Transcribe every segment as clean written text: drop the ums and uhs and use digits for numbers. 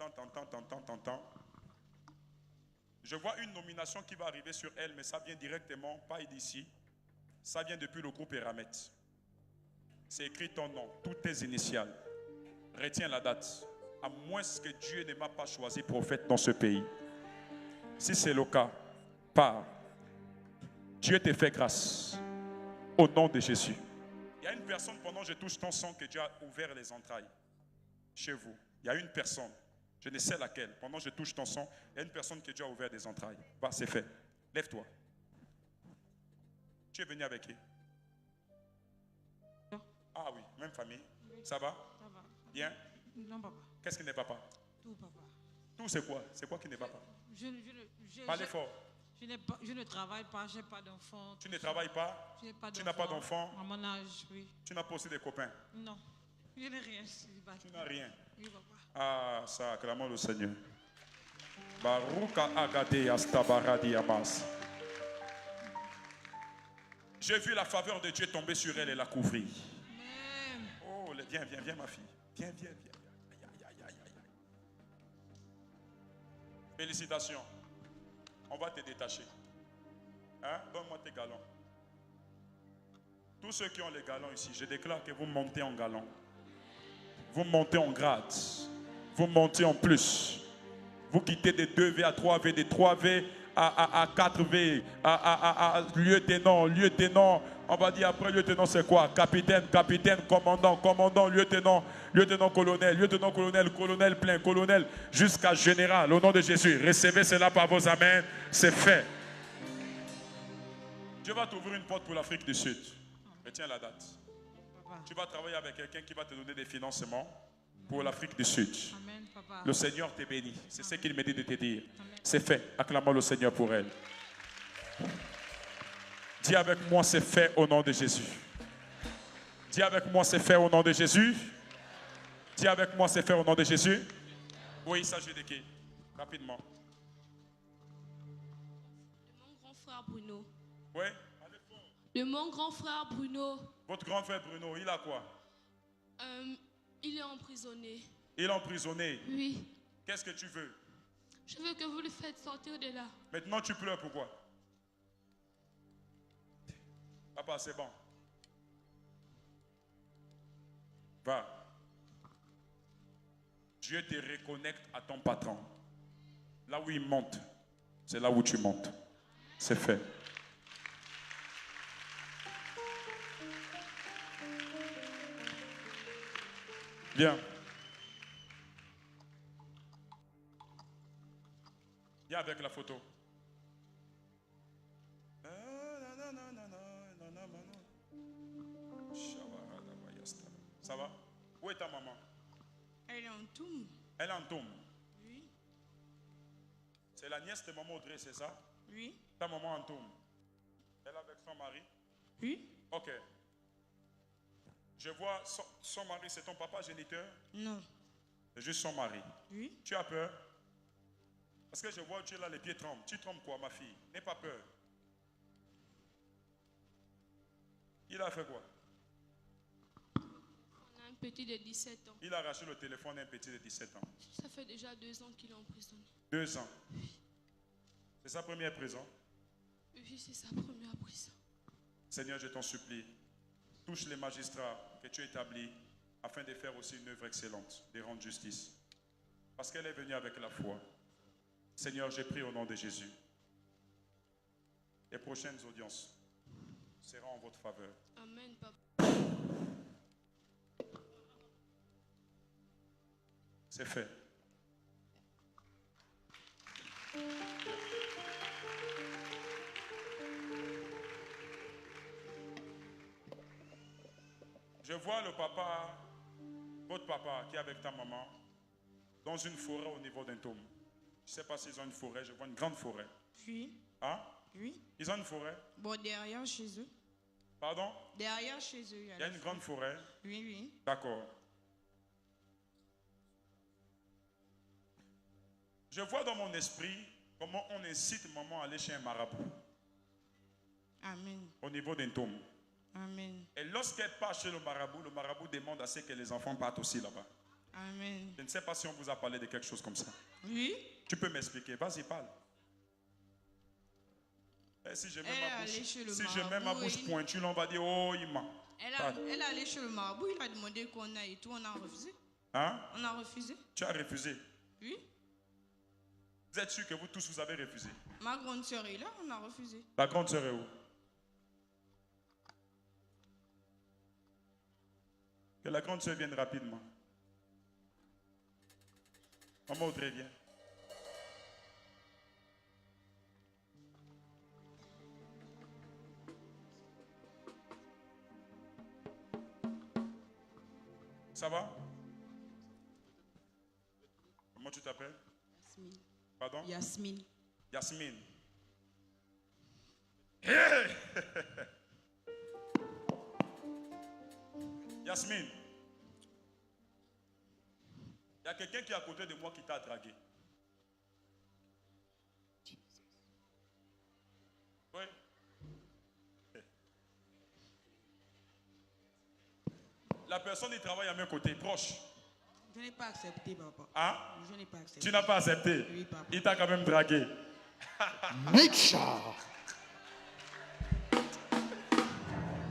T'entends. Je vois une nomination qui va arriver sur elle, mais ça vient directement, pas d'ici. Ça vient depuis le groupe Eramet. C'est écrit ton nom, toutes tes initiales. Retiens la date. À moins que Dieu ne m'a pas choisi prophète dans ce pays. Si c'est le cas, pars. Dieu te fait grâce. Au nom de Jésus. Il y a une personne, pendant que je touche ton sang, que Dieu a ouvert les entrailles. Chez vous. Il y a une personne. Je ne sais laquelle. Pendant que je touche ton sang, il y a une personne que Dieu a ouvert des entrailles. Bah, c'est fait. Lève-toi. Tu es venu avec qui? Ah oui, même famille. Ça va? Ça va. Bien? Non, papa. Qu'est-ce qui n'est pas? Tout, papa. Tout, c'est quoi? C'est quoi qui n'est pas? Parlez fort. Je ne travaille pas, je n'ai pas d'enfant. Tu ne travailles pas? Tu n'as pas d'enfant? À mon âge, oui. Tu n'as pas aussi des copains? Non. Je n'ai rien. Tu n'as rien? Oui, papa. Ah, ça, acclamons le Seigneur. Baruka agade astabaradi amas. J'ai vu la faveur de Dieu tomber sur elle et la couvrir. Amen. Oh, viens ma fille. Viens. Aïe. Félicitations. On va te détacher. Hein? Donne-moi tes galons. Tous ceux qui ont les galons ici, je déclare que vous montez en galons. Vous montez en grade. Vous montez en plus. Vous quittez des 2V à 3V, des 3V à 4V, à lieutenant. On va dire après lieutenant c'est quoi? Capitaine, commandant, lieutenant, colonel plein, colonel, jusqu'à général. Au nom de Jésus, recevez cela par vos amens. C'est fait. Dieu va t'ouvrir une porte pour l'Afrique du Sud. Retiens la date. Papa. Tu vas travailler avec quelqu'un qui va te donner des financements pour l'Afrique du Sud. Amen, papa. Le Seigneur te bénit. C'est ce qu'il me dit de te dire. C'est fait. Acclamons le Seigneur pour elle. Dis avec moi, c'est fait au nom de Jésus. Dis avec moi, c'est fait au nom de Jésus. Dis avec moi, c'est fait au nom de Jésus. Oui, il s'agit de qui? Rapidement. De mon grand frère Bruno. Oui. De mon grand frère Bruno. Votre grand frère Bruno, il a quoi? Il est emprisonné. Il est emprisonné. Oui. Qu'est-ce que tu veux? Je veux que vous le faites sortir de là. Maintenant, tu pleures pourquoi? Papa, c'est bon. Va. Dieu te reconnecte à ton patron. Là où il monte, c'est là où tu montes. C'est fait. Viens. Viens avec la photo. Ça va? Où est ta maman? Elle est en tombe. Elle est en tombe. Oui. C'est la nièce de maman Audrey, c'est ça? Oui. Ta maman en tombe. Elle est avec son mari? Oui. Ok. Je vois son mari, c'est ton papa géniteur? Non. C'est juste son mari. Oui. Tu as peur? Parce que je vois que tu es là, les pieds tremblent. Tu trembles quoi, ma fille? N'aie pas peur. Il a fait quoi? On a un petit de 17 ans. Il a arraché le téléphone d'un petit de 17 ans. Ça fait déjà 2 ans qu'il est emprisonné. 2 ans. C'est sa première prison. Oui, c'est sa première prison. Seigneur, je t'en supplie. Touche les magistrats que tu établis afin de faire aussi une œuvre excellente, de rendre justice. Parce qu'elle est venue avec la foi. Seigneur, j'ai pris au nom de Jésus. Les prochaines audiences seront en votre faveur. Amen, papa. C'est fait. Je vois le papa, votre papa qui est avec ta maman, dans une forêt au niveau d'un tombe. Je ne sais pas s'ils ont une forêt, je vois une grande forêt. Oui. Hein? Oui. Ils ont une forêt? Bon, derrière chez eux. Pardon? Derrière chez eux. Il y a une grande forêt? Oui, oui. D'accord. Je vois dans mon esprit comment on incite maman à aller chez un marabout. Amen. Au niveau d'un tombe. Amen. Et lorsqu'elle part chez le marabout demande à ce que les enfants partent aussi là-bas. Amen. Je ne sais pas si on vous a parlé de quelque chose comme ça. Oui. Tu peux m'expliquer? Vas-y, parle. Et si je mets Elle est ma allée bouche, chez le si je mets ma marabout bouche et- pointue, là, on va dire, oh, il ment. Elle est allée chez le marabout, il a demandé qu'on aille et tout, on a refusé. Hein? On a refusé. Tu as refusé. Oui. Vous êtes sûr que vous tous, vous avez refusé? Ma grande sœur est là, on a refusé. La grande sœur est où? Que la grande sœur vienne rapidement. Maman Audrey, viens. Ça va? Comment tu t'appelles? Yasmine. Pardon? Yasmine. Yasmine. Hey! Yasmine. Il y a quelqu'un qui est à côté de moi qui t'a dragué. Oui. La personne, il travaille à mes côtés, proche. Je n'ai pas accepté, papa. Hein? Je n'ai pas accepté. Tu n'as pas accepté? Oui, papa. Il t'a quand même dragué. Micha.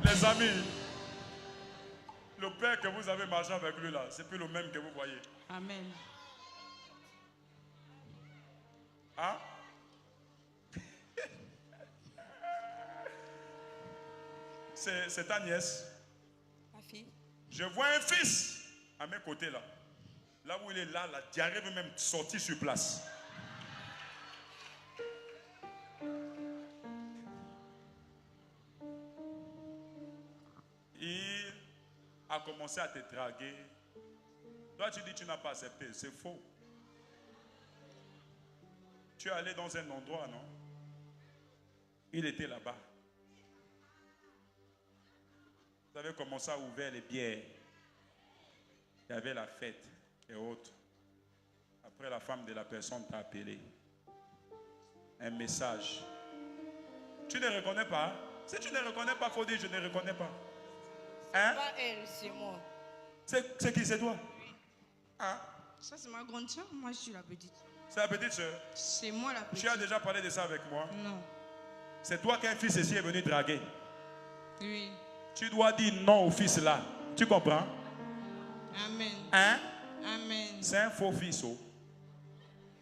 Les amis, le père que vous avez marché avec lui là, c'est plus le même que vous voyez. Amen. Hein? C'est ta nièce. Ma fille. Je vois un fils à mes côtés là. Là où il est là, la diarrhée veut même sortir sur place. Il a commencé à te draguer. Toi, tu dis que tu n'as pas accepté. C'est faux. Tu es allé dans un endroit, non? Il était là-bas. Vous avez commencé à ouvrir les bières. Il y avait la fête et autres. Après, la femme de la personne t'a appelé. Un message. Tu ne reconnais pas? Si tu ne reconnais pas, il faut dire je ne reconnais pas. Hein? Pas elle, c'est moi. C'est qui? C'est toi? Hein? Ça, c'est ma grande sœur, moi, je suis la petite. C'est la petite soeur. C'est moi la petite. Tu as déjà parlé de ça avec moi. Non. C'est toi qu'un fils ici est venu draguer. Oui. Tu dois dire non au fils là. Tu comprends? Amen. Hein? Amen. C'est un faux fils. Oh.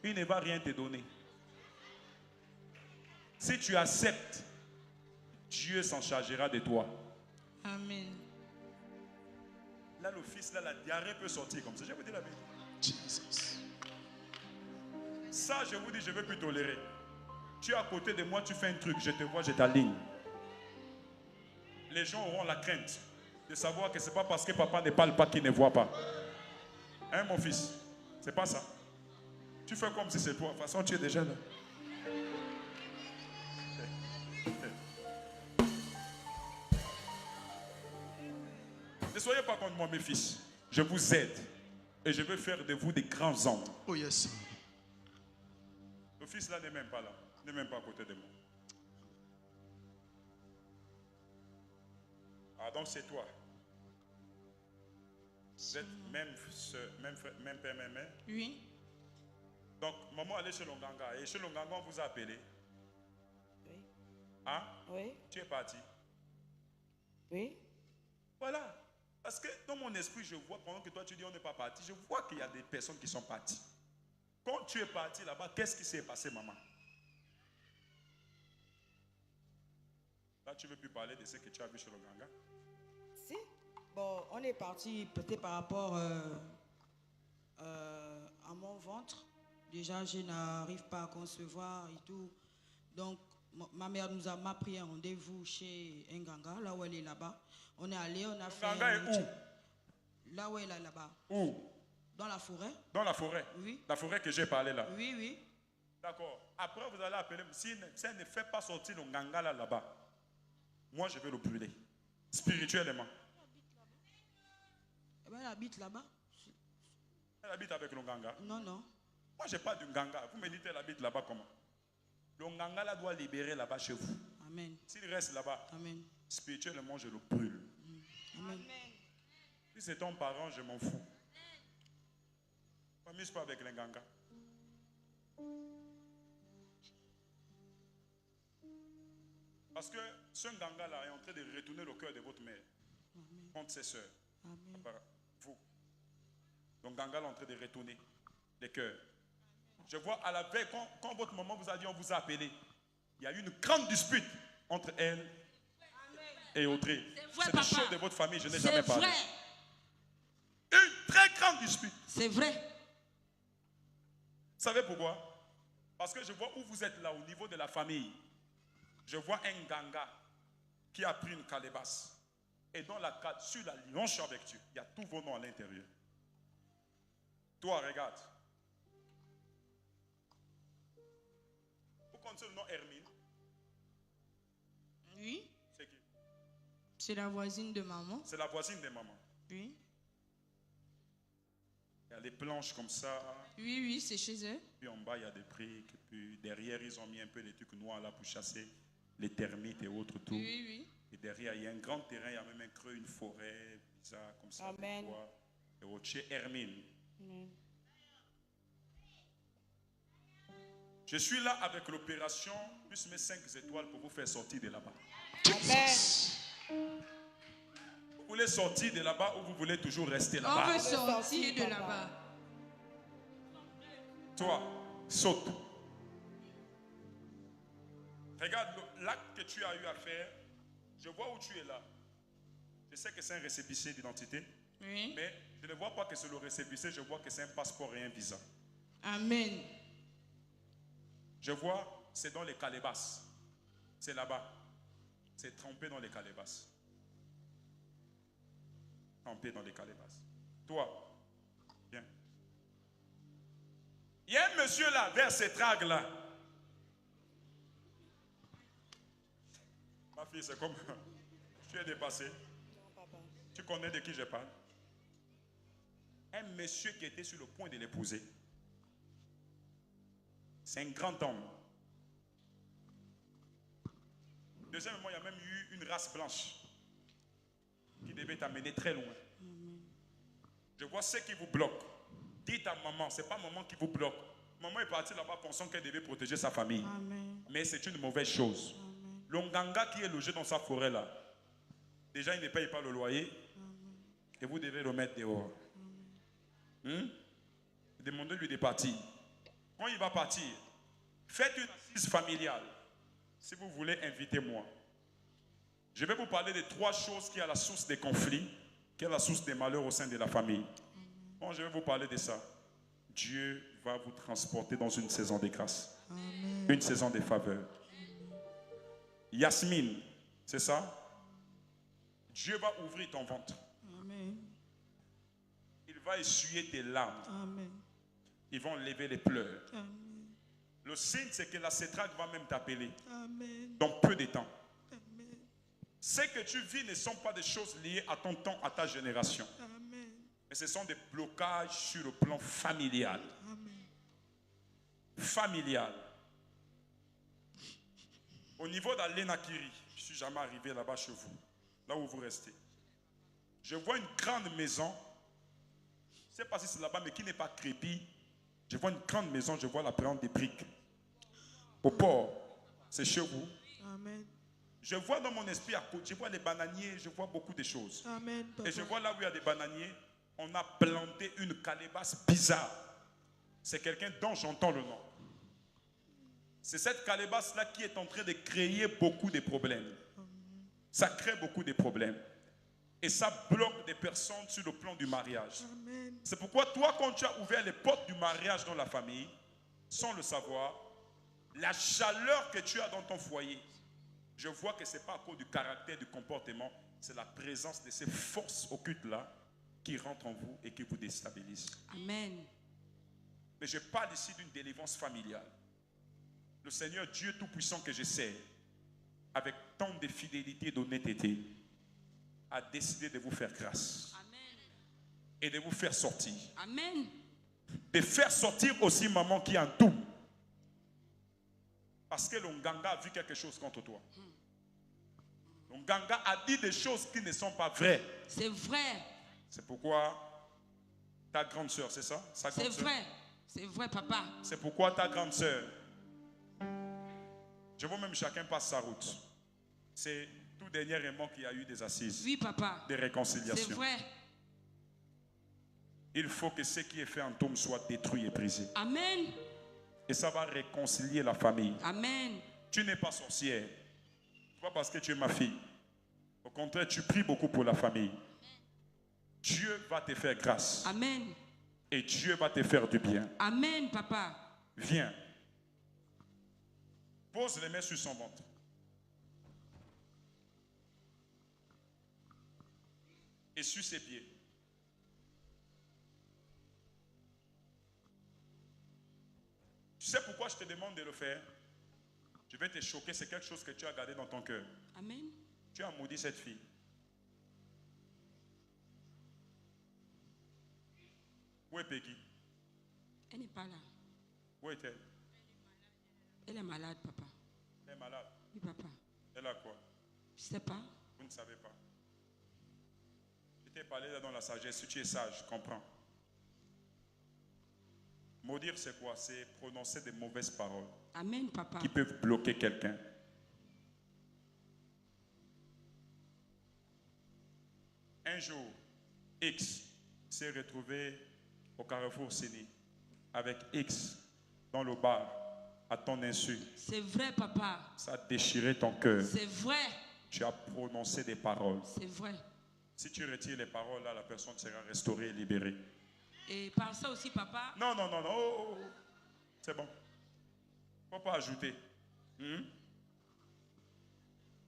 Il ne va rien te donner. Si tu acceptes, Dieu s'en chargera de toi. Amen. Là, le fils, là, la diarrhée peut sortir comme ça. Je vous dis la vérité. Jesus. Ça, je vous dis, je ne veux plus tolérer. Tu es à côté de moi, tu fais un truc, je te vois, je t'aligne. Les gens auront la crainte de savoir que ce n'est pas parce que papa ne parle pas qu'il ne voit pas. Hein, mon fils? C'est pas ça. Tu fais comme si c'est toi. De toute façon, tu es déjà là. Ne soyez pas contre moi, mes fils. Je vous aide. Et je veux faire de vous des grands hommes. Oh yes. Le fils là n'est même pas là. N'est même pas à côté de moi. Ah, donc c'est toi. Vous êtes même père, même mère. Oui. Donc, maman allait chez Longanga. Et chez Longanga, on vous a appelé. Oui. Hein? Oui. Tu es parti. Oui. Voilà. Parce que dans mon esprit, je vois, pendant que toi tu dis on n'est pas parti, je vois qu'il y a des personnes qui sont parties. Quand tu es parti là-bas, qu'est-ce qui s'est passé, maman? Là, tu ne veux plus parler de ce que tu as vu chez Longanga? Si. Bon, on est parti peut-être par rapport à mon ventre. Déjà, je n'arrive pas à concevoir et tout. Donc, ma mère m'a pris un rendez-vous chez Nganga, là où elle est là-bas. On est allé, on a fait... Nganga est où? Là où elle est là-bas. Où? Dans la forêt. Dans la forêt? Oui. La forêt que j'ai parlé là? Oui, oui. D'accord. Après, vous allez appeler, si elle ne fait pas sortir le Nganga là-bas, moi je vais le brûler. Spirituellement. Eh ben, elle habite là-bas. Elle habite avec le Nganga. Non, non. Moi, je n'ai pas de Nganga. Vous me dites, elle habite là-bas comment? Le Nganga là doit libérer là-bas chez vous. Amen. S'il reste là-bas, Amen. spirituellement, je le brûle. Amen. Si c'est ton parent, je m'en fous. Ne m'amuse pas avec les Nganga. Parce que ce Nganga-là est en train de retourner le cœur de votre mère contre ses soeurs. Vous. Donc Nganga est en train de retourner les cœurs. Je vois à la veille, quand votre maman vous a dit, on vous a appelé, il y a eu une grande dispute entre elle et Audrey. C'est des choses de votre famille, je n'ai jamais parlé. C'est vrai. Une très grande dispute. C'est vrai. Vous savez pourquoi? Parce que je vois où vous êtes là, au niveau de la famille. Je vois un Nganga qui a pris une calebasse. Et sur la lionche avec Dieu, il y a tous vos noms à l'intérieur. Toi, regarde. Vous connaissez le nom Hermine? Oui. C'est qui? C'est la voisine de maman. C'est la voisine de maman. Oui. Il y a les planches comme ça. Oui, oui, c'est chez eux. Puis en bas, il y a des briques. Puis derrière, ils ont mis un peu les trucs noirs là pour chasser les termites et autres tout. Oui, oui. Et derrière, il y a un grand terrain, il y a même un creux, une forêt, bizarre, comme ça. Amen. Et autre chez Hermine. Amen. Je suis là avec l'opération, plus mes 5 étoiles pour vous faire sortir de là-bas. Amen. Vous voulez sortir de là-bas ou vous voulez toujours rester On là-bas? veut sortir de papa. là-bas. Toi, saute. Regarde l'acte que tu as eu à faire. Je vois où tu es là. Je sais que c'est un récépissé d'identité. Oui. Mais je ne vois pas que c'est le récépissé, je vois que c'est un passeport et un visa. Amen. Je vois, c'est dans les calébasses. C'est là-bas. C'est trempé dans les calébasses. Trempé dans les calébasses. Toi, viens. Il y a un monsieur là, vers ces tragues là. Ma fille, c'est comme tu es dépassé. Non, papa. Tu connais de qui je parle? Un monsieur qui était sur le point de l'épouser. C'est un grand homme. Deuxièmement, il y a même eu une race blanche qui devait t'amener très loin. Je vois ce qui vous bloque. Dites à maman, ce n'est pas maman qui vous bloque. Maman est partie là-bas pensant qu'elle devait protéger sa famille. Amen. Mais c'est une mauvaise chose. Le Nganga qui est logé dans sa forêt là, déjà il ne paye pas le loyer. Et vous devez le mettre dehors. Demandez-lui de partir. Quand il va partir, faites une assise familiale. Si vous voulez, invitez-moi. Je vais vous parler de 3 choses qui sont la source des conflits, qui est la source des malheurs au sein de la famille. Bon, je vais vous parler de ça. Dieu va vous transporter dans une saison de grâce. Une saison de faveur. Yasmine, c'est ça? Dieu va ouvrir ton ventre. Amen. Il va essuyer tes larmes. Amen. Ils vont lever les pleurs. Amen. Le signe, c'est que la cétraque va même t'appeler Amen. dans peu de temps. Amen. Ce que tu vis ne sont pas des choses liées à ton temps, à ta génération. Amen. Mais ce sont des blocages sur le plan familial. Amen. Familial. Au niveau d'Alenakiri, je ne suis jamais arrivé là-bas chez vous, là où vous restez. Je vois une grande maison. Je ne sais pas si c'est là-bas, mais qui n'est pas crépie. Je vois une grande maison, je vois la présence des briques. Au port, c'est chez vous. Amen. Je vois dans mon esprit à côté, je vois les bananiers, je vois beaucoup de choses. Amen. Papa. Et je vois là où il y a des bananiers, on a planté une calebasse bizarre. C'est quelqu'un dont j'entends le nom. C'est cette calebasse-là qui est en train de créer beaucoup de problèmes. Ça crée beaucoup de problèmes. Et ça bloque des personnes sur le plan du mariage. Amen. C'est pourquoi toi, quand tu as ouvert les portes du mariage dans la famille, sans le savoir, la chaleur que tu as dans ton foyer, je vois que ce n'est pas à cause du caractère, du comportement, c'est la présence de ces forces occultes-là qui rentrent en vous et qui vous déstabilisent. Amen. Mais je parle ici d'une délivrance familiale. Le Seigneur Dieu Tout-Puissant que je sers, avec tant de fidélité et d'honnêteté, a décidé de vous faire grâce. Amen. Et de vous faire sortir. Amen. De faire sortir aussi maman qui en tout. Parce que le Nganga a vu quelque chose contre toi. Le Nganga a dit des choses qui ne sont pas vraies. C'est vrai. C'est pourquoi Ta grande sœur, c'est ça? Sa C'est grande sœur. vrai. C'est vrai, papa. C'est pourquoi ta grande sœur, je vois même chacun passe sa route. C'est tout dernièrement qu'il y a eu des assises, Oui, papa. des C'est réconciliations. vrai. Il faut que ce qui est fait en tombe soit détruit et brisé. Amen. Et ça va réconcilier la famille. Amen. Tu n'es pas sorcière. Pas parce que tu es ma fille. Au contraire, tu pries beaucoup pour la famille. Dieu va te faire grâce. Amen. Et Dieu va te faire du bien. Amen, papa. Viens. Pose les mains sur son ventre. Et sur ses pieds. Tu sais pourquoi je te demande de le faire? Je vais te choquer, c'est quelque chose que tu as gardé dans ton cœur. Amen. Tu as maudit cette fille. Où est Peggy? Elle n'est pas là. Où est-elle? Elle est malade, papa. Elle est malade. Oui, papa. Elle a quoi? Je sais pas. Vous ne savez pas. Je t'ai parlé là dans la sagesse. Si tu es sage, comprends. Maudire, c'est quoi? C'est prononcer des mauvaises paroles Amen, papa. qui peuvent bloquer quelqu'un. Un jour, X s'est retrouvé au carrefour Séni avec X dans le bar à ton insu. C'est vrai, papa. Ça a déchiré ton cœur. C'est vrai. Tu as prononcé des paroles. C'est vrai. Si tu retires les paroles, là, la personne sera restaurée et libérée. Et par ça aussi, papa. Non. Oh. C'est bon. Il ne faut pas ajouter.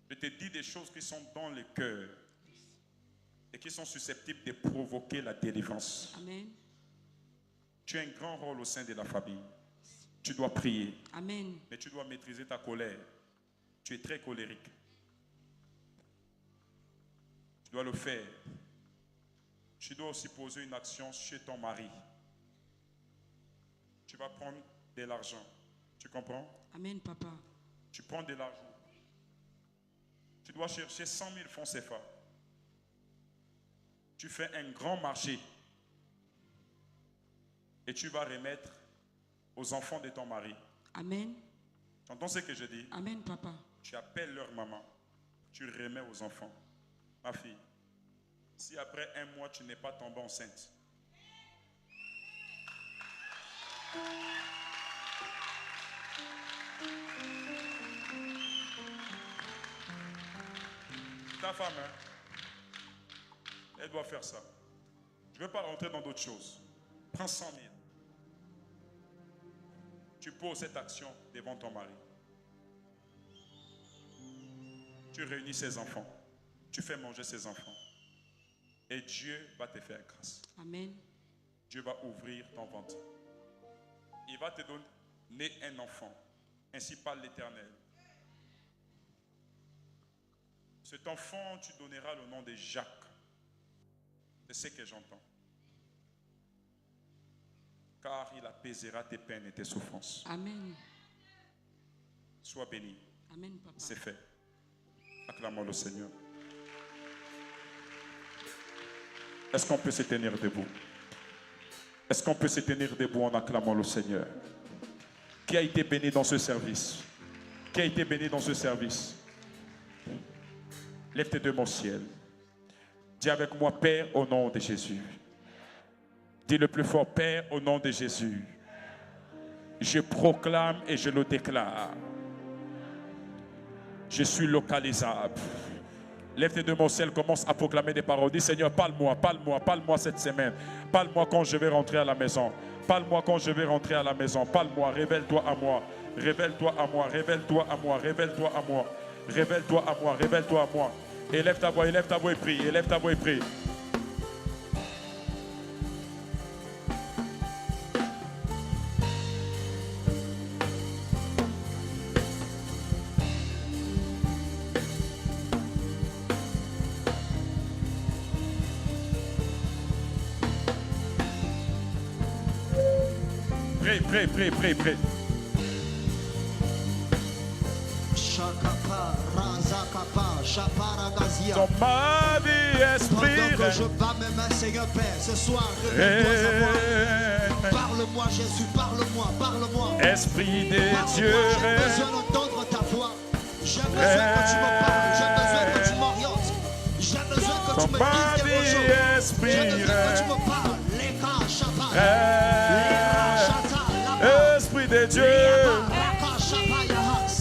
Je te dis des choses qui sont dans le cœur et qui sont susceptibles de provoquer la délivrance. Amen. Tu as un grand rôle au sein de la famille. Tu dois prier, Amen. mais tu dois maîtriser ta colère. Tu es très colérique. Tu dois le faire. Tu dois aussi poser une action chez ton mari. Tu vas prendre de l'argent. Tu comprends? Amen, papa. Tu prends de l'argent. Tu dois chercher 100 000 francs CFA. Tu fais un grand marché. Et tu vas remettre aux enfants de ton mari. Amen. Tu entends ce que je dis? Amen, papa. Tu appelles leur maman. Tu remets aux enfants. Ma fille, si après un mois tu n'es pas tombée enceinte, ta femme, elle doit faire ça. Je ne veux pas rentrer dans d'autres choses. Prends 100 000. Tu poses cette action devant ton mari. Tu réunis ses enfants. Tu fais manger ses enfants. Et Dieu va te faire grâce. Amen. Dieu va ouvrir ton ventre. Il va te donner un enfant. Ainsi parle l'Éternel. Cet enfant, tu donneras le nom de Jacques. C'est ce que j'entends. Car il apaisera tes peines et tes souffrances. Amen. Sois béni. Amen, papa. C'est fait. Acclamons le Seigneur. Est-ce qu'on peut se tenir debout? Est-ce qu'on peut se tenir debout en acclamant le Seigneur? Qui a été béni dans ce service? Qui a été béni dans ce service? Lève tes deux mains au ciel. Dis avec moi, Père, au nom de Jésus. Dis le plus fort, Père, au nom de Jésus. Je proclame et je le déclare. Je suis localisable. Lève tes deux mains au ciel, commence à proclamer des paroles. Dis, Seigneur, parle-moi cette semaine. Parle-moi quand je vais rentrer à la maison. Parle-moi quand je vais rentrer à la maison. Parle-moi, révèle-toi à moi. Révèle-toi à moi, révèle-toi à moi, révèle-toi à moi. Révèle-toi à moi, révèle-toi à moi. Élève ta voix et prie, élève ta voix et prie. Prie. Shakapa, Ras Dans ma vie, esprit. Pendant que je bats mes mains, Seigneur Père, ce soir, révèle-toi à moi. Parle-moi, Jésus, parle-moi, parle-moi. Esprit des dieux. J'ai besoin d'entendre ta voix. J'ai besoin que tu me parles. J'ai besoin que tu m'orientes. J'ai besoin que tu me dises des bonnes choses. J'ai besoin que tu me parles. Les cas, chapa. Les cas, chata, là-bas. Esprit des dieux. Raka, chapa, yahas.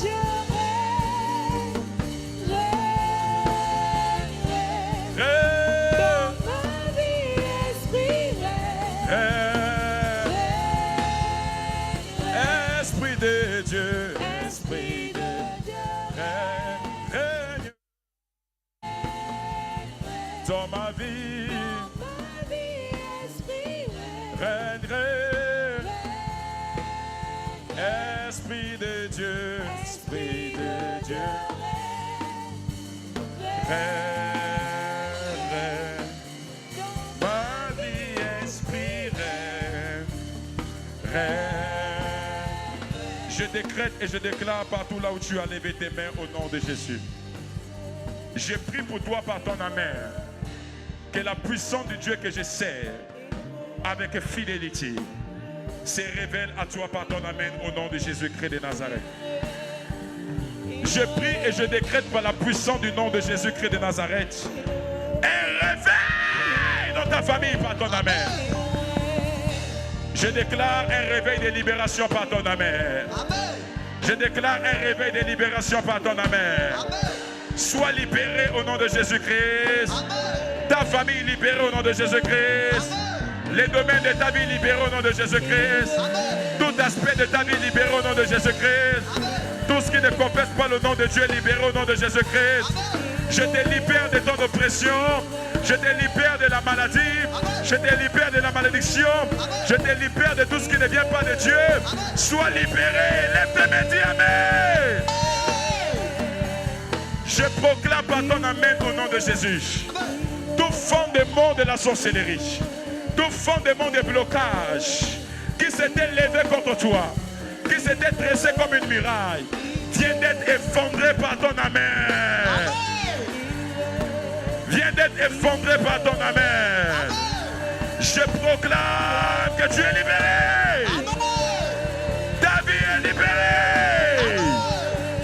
Esprit de Dieu, Esprit de Dieu, règne dans ma vie, règne, Esprit de Dieu, Esprit de Dieu, règne, ma vie, Esprit, règne. Je décrète et je déclare partout là où tu as levé tes mains au nom de Jésus. Je prie pour toi par ton amen. Que la puissance du Dieu que je sers avec fidélité se révèle à toi par ton amen au nom de Jésus-Christ de Nazareth. Je prie et je décrète par la puissance du nom de Jésus-Christ de Nazareth un réveil dans ta famille par ton amen. Je déclare un réveil de libération par ton amen. Je déclare un réveil de libération par ton amen. Sois libéré au nom de Jésus-Christ. Ta famille libérée au nom de Jésus-Christ. Les domaines de ta vie libérés au nom de Jésus-Christ. Tout aspect de ta vie libéré au nom de Jésus-Christ. Tout ce qui ne confesse pas le nom de Dieu libéré au nom de Jésus-Christ. Je te libère de ton oppression. Je te libère de la maladie. Je te libère de la malédiction. Je te libère de tout ce qui ne vient pas de Dieu. Sois libéré. Lève tes mains, dis amen. Je proclame par ton amen au nom de Jésus. Tout fondement de la sorcellerie, tout fondement de blocage qui s'était levé contre toi, qui s'était dressé comme une muraille, vient d'être effondré par ton amen. Vient d'être effondré par ton amen. Je proclame que tu es libéré. Ta vie est libérée.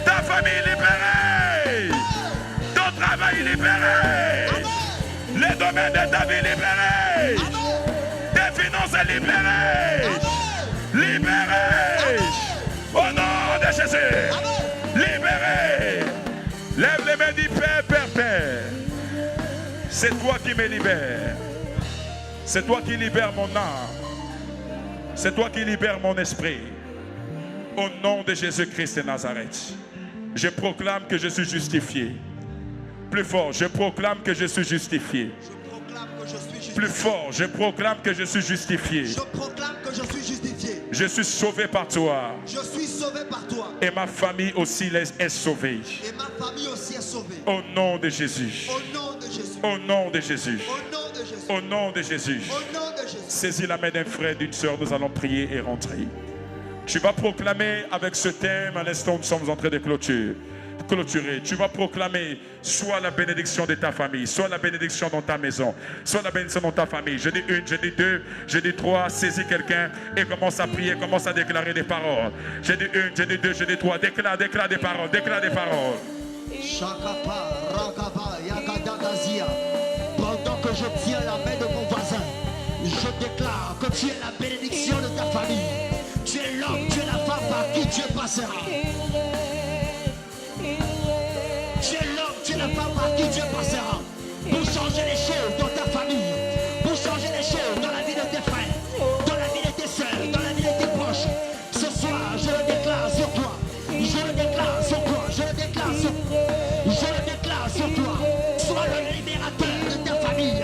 Ta famille est libérée. Ton travail est libéré. Les domaines de ta vie libérés. Tes finances libérées. Libérées. Au nom de Jésus. Libérées. Lève les mains, dis Père, Père, Père. C'est toi qui me libères. C'est toi qui libères mon âme. C'est toi qui libères mon esprit. Au nom de Jésus-Christ de Nazareth, je proclame que je suis justifié. Plus fort, je proclame que je suis justifié. Plus fort, je proclame que je suis justifié. Je proclame que je suis justifié. Je suis sauvé par toi. Je suis sauvé par toi. Et ma famille aussi est sauvée. Et ma famille aussi est sauvée. Au nom de Jésus. Au nom de Jésus. Au nom de Jésus. Au nom de Jésus. Au nom de Jésus. Au nom de Jésus. Saisis la main d'un frère, d'une soeur, nous allons prier et rentrer. Tu vas proclamer avec ce thème à l'instant où nous sommes en train de clôturer. Tu vas proclamer soit la bénédiction de ta famille, soit la bénédiction dans ta maison, soit la bénédiction dans ta famille. Je dis une, je dis deux, je dis trois, saisis quelqu'un et commence à prier, commence à déclarer des paroles. Je dis une, je dis deux, je dis trois, déclare des paroles, déclare des paroles. Shakapa, Rakaba, Yakadagazia. Pendant que je tiens la main de mon voisin, je déclare que tu es la bénédiction de ta famille. Tu es l'homme, tu es la femme par qui Dieu passera. Tu es l'homme, tu es la femme par qui Dieu passera. Pour changer les choses dans ta famille. Pour changer les choses dans la vie de tes frères. Dans la vie de tes soeurs. Dans la vie de tes proches. Ce soir, je le déclare sur toi. Je le déclare sur toi. Je le déclare sur toi. Je le déclare sur toi. Sois le libérateur de ta famille.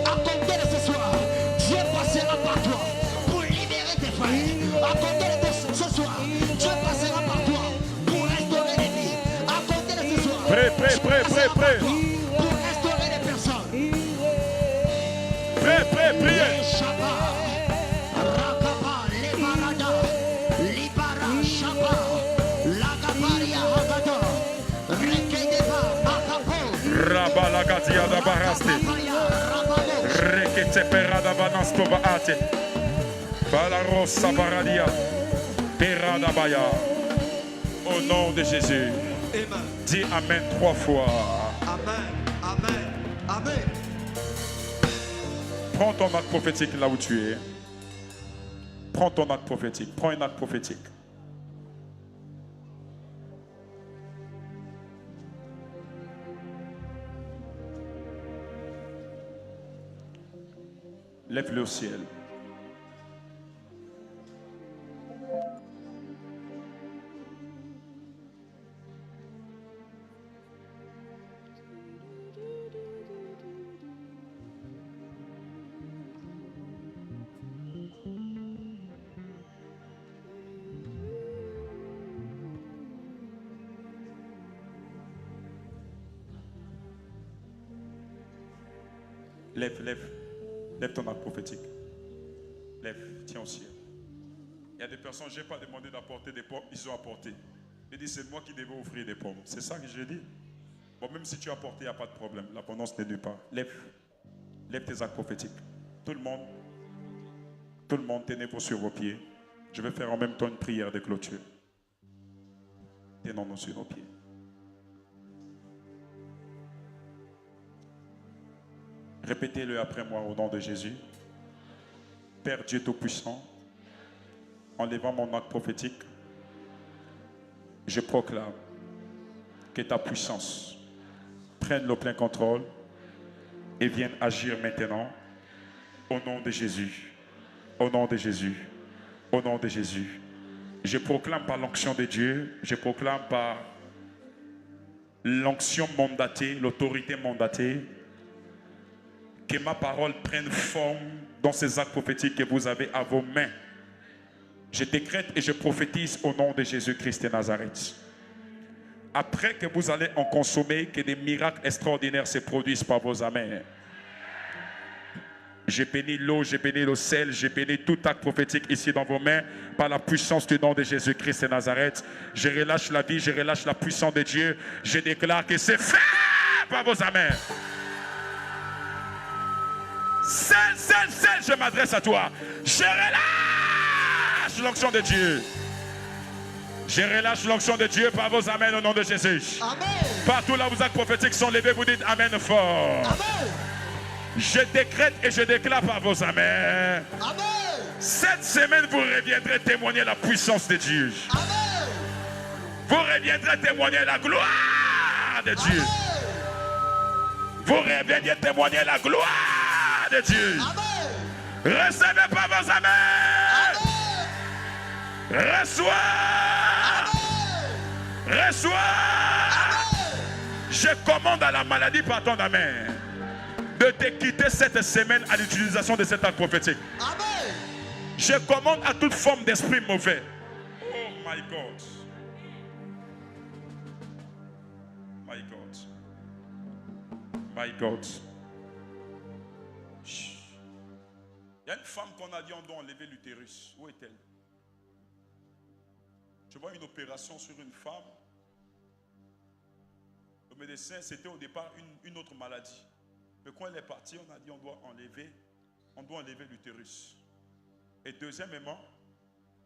À compter de ce soir, Dieu passera par toi pour libérer tes frères. À compter de ce soir, Dieu passera par toi pour restaurer les vies. À compter de ce soir, Prêt. pour restaurer les personnes. Prêt, priez. Shaba, Rakaba, Lebarada, Libara, Shaba, Lagabaria, Hagada, Rekedeba, Rabalagadia da baraste. Rekete perada banas povaate. Balarosa baradia. Perada baya. Au nom de Jésus. Amen. Dis Amen 3 fois. Amen. Amen. Amen. Prends ton acte prophétique là où tu es. Prends ton acte prophétique. Prends un acte prophétique. Lève-le au ciel. Lève ton acte prophétique. Lève, tiens au ciel. Il y a des personnes, je n'ai pas demandé d'apporter des pommes, ils ont apporté. Je dis, c'est moi qui devais offrir des pommes. C'est ça que je dis. Bon, même si tu as apporté, il n'y a pas de problème. L'abondance n'est nulle part. Lève tes actes prophétiques. Tout le monde, tenez-vous sur vos pieds. Je vais faire en même temps une prière de clôture. Tenons-nous sur nos pieds. Répétez-le après moi au nom de Jésus. Père Dieu Tout-Puissant, en levant mon acte prophétique, je proclame que ta puissance prenne le plein contrôle et vienne agir maintenant au nom de Jésus. Au nom de Jésus. Au nom de Jésus. Je proclame par l'onction de Dieu, je proclame par l'onction mandatée, l'autorité mandatée, que ma parole prenne forme dans ces actes prophétiques que vous avez à vos mains. Je décrète et je prophétise au nom de Jésus-Christ de Nazareth. Après que vous allez en consommer, que des miracles extraordinaires se produisent par vos amens. Je bénis l'eau, je bénis le sel, je bénis tout acte prophétique ici dans vos mains par la puissance du nom de Jésus-Christ de Nazareth. Je relâche la vie, je relâche la puissance de Dieu. Je déclare que c'est fait par vos amens. Seul, je m'adresse à toi. Je relâche l'onction de Dieu. Je relâche l'onction de Dieu par vos amens au nom de Jésus. Amen. Partout là où vos actes prophétiques sont levés, vous dites Amen fort. Amen. Je décrète et je déclare par vos amens. Amen. Cette semaine, vous reviendrez témoigner la puissance de Dieu. Amen. Vous reviendrez témoigner la gloire de Dieu. Amen. Vous reviendrez témoigner la gloire de Dieu. Amen. Recevez par vos amens. Amen. Reçois. Amen. Reçois. Amen. Je commande à la maladie par ton amen de te quitter cette semaine à l'utilisation de cet acte prophétique. Amen. Je commande à toute forme d'esprit mauvais. Oh my God. My God. My God. Il y a une femme qu'on a dit on doit enlever l'utérus. Où est-elle? Je vois une opération sur une femme. Le médecin, c'était au départ une autre maladie. Mais quand elle est partie, on a dit on doit enlever l'utérus. Et deuxièmement,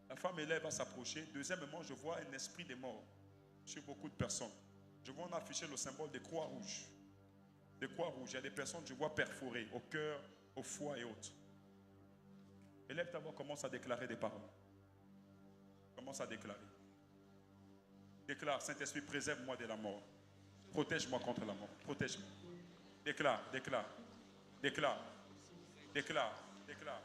la femme élève à s'approcher. Deuxièmement, je vois un esprit de mort sur beaucoup de personnes. Je vois on a affiché le symbole des croix rouges. Des croix rouges. Il y a des personnes, je vois perforées au cœur, au foie et autres. Élève ta voix, commence à déclarer des paroles. Commence à déclarer. Déclare, Saint-Esprit, préserve-moi de la mort. Protège-moi contre la mort. Protège-moi. Déclare, déclare, déclare, déclare, déclare.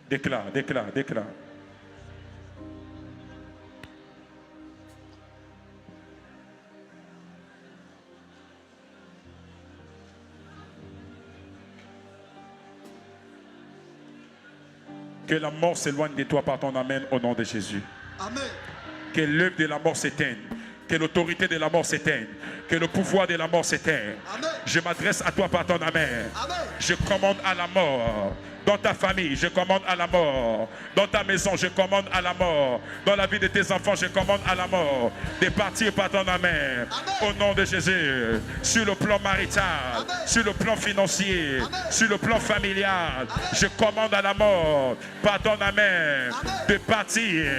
Déclare, déclare, déclare. Que la mort s'éloigne de toi par ton amen au nom de Jésus. Amen. Que l'œuvre de la mort s'éteigne. Que l'autorité de la mort s'éteigne. Que le pouvoir de la mort s'éteigne. Je m'adresse à toi par ton amen. Je commande à la mort. Dans ta famille, je commande à la mort. Dans ta maison, je commande à la mort. Dans la vie de tes enfants, je commande à la mort. De partir par ton amen. Au nom de Jésus. Sur le plan marital, sur le plan financier, sur le plan familial, je commande à la mort par ton amen. De partir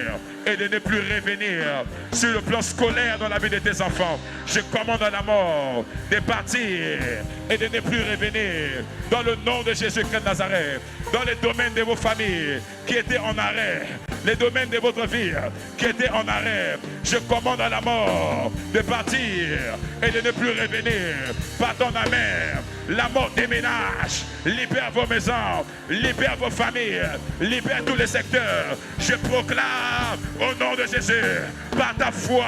et de ne plus revenir. Sur le plan scolaire dans la vie de tes enfants, je commande à la mort de partir et de ne plus revenir. Dans le nom de Jésus-Christ de Nazareth. Dans les domaines de vos familles qui étaient en arrêt, les domaines de votre vie qui étaient en arrêt, je commande à la mort de partir et de ne plus revenir. Par ton amen, la mort déménage, libère vos maisons, libère vos familles, libère tous les secteurs. Je proclame au nom de Jésus, par ta foi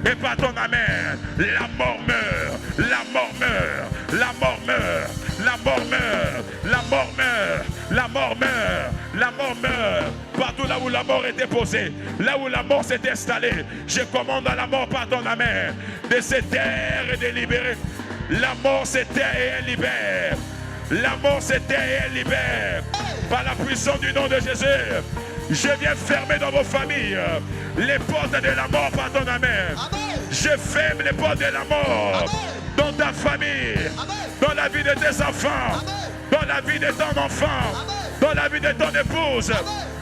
et par ton amen, la mort meurt, la mort meurt, la mort meurt, la mort meurt, la mort meurt, la mort meurt, la mort meurt. Partout là où la mort est déposée, là où la mort s'est installée, je commande à la mort par ton amen de se taire et de libérer. La mort se tait et elle libère. La mort se tait et elle libère. Par la puissance du nom de Jésus, je viens fermer dans vos familles les portes de la mort par ton amen. Je ferme les portes de la mort dans ta famille, dans la vie de tes enfants, dans la vie de ton enfant, dans la vie de ton épouse,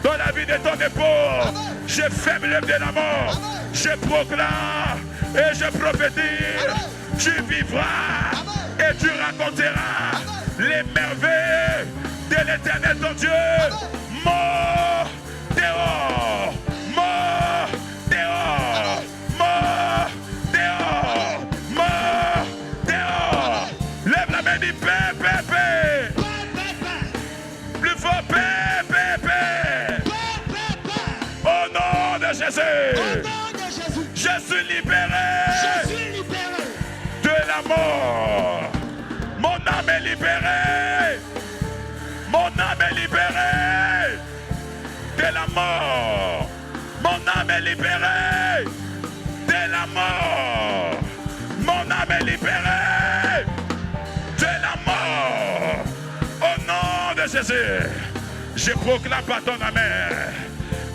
dans la vie de ton époux. Je ferme l'œuvre de la mort. Je proclame et je prophétise. Tu vivras et tu raconteras les merveilles de l'Éternel ton Dieu. Mort dehors, mort dehors, mort dehors, mort dehors. Lève la main, dis paix, paix, paix. Plus fort, paix, paix, paix. Au nom de Jésus, je suis libéré de la mort. Mon âme est libérée. Mon âme est libérée de la mort. Mon âme est libérée de la mort. Mon âme est libérée de la mort. Au nom de Jésus, je proclame par ton amen.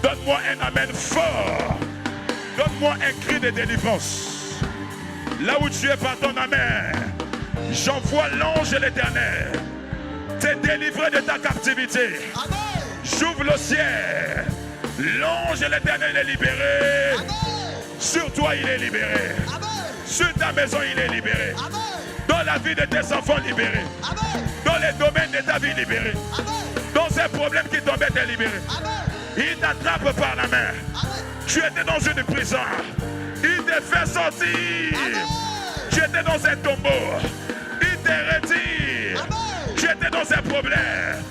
Donne-moi un amen fort. Donne-moi un cri de délivrance. Là où tu es par ton amen, j'envoie l'ange de l'Éternel te délivrer de ta captivité. J'ouvre le ciel. L'ange de l'Éternel est libéré. Sur toi, il est libéré. Sur ta maison, il est libéré. Dans la vie de tes enfants, libéré. Dans les domaines de ta vie, libéré. Dans ces problèmes qui t'embêtent, est libéré. Il t'attrape par la main. Tu étais dans une prison. Il te fait sortir. Tu étais dans un tombeau. Il te retire. Tu étais dans un problème.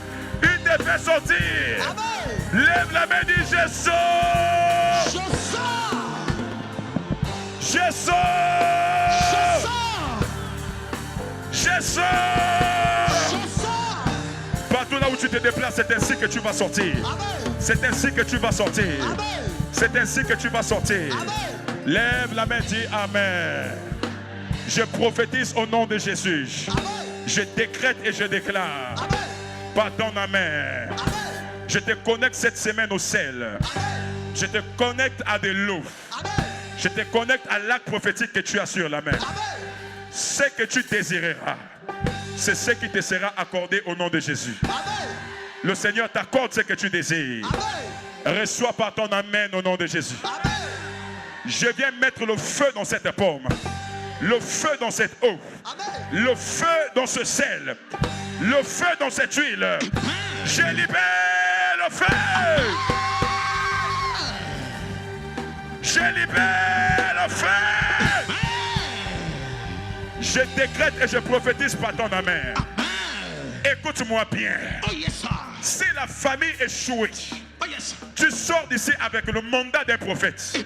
Il te fait sortir. Lève la main, dis je sors. Je sors. Je sors. Je sors. Partout là où tu te déplaces, c'est ainsi que tu vas sortir. C'est ainsi que tu vas sortir. C'est ainsi que tu vas sortir. Lève la main, dis Amen. Je prophétise au nom de Jésus. Je décrète et je déclare. Par ton Amen. Je te connecte cette semaine au sel. Je te connecte à de l'eau. Je te connecte à l'acte prophétique que tu as sur la main. Ce que tu désireras, c'est ce qui te sera accordé au nom de Jésus. Le Seigneur t'accorde ce que tu désires. Reçois par ton amen au nom de Jésus. Je viens mettre le feu dans cette pomme, le feu dans cette eau, le feu dans ce sel, le feu dans cette huile. Je libère le feu. Je libère le feu. Je décrète et je prophétise par ton amen. Écoute-moi bien. Si la famille échoue, tu sors d'ici avec le mandat d'un prophète.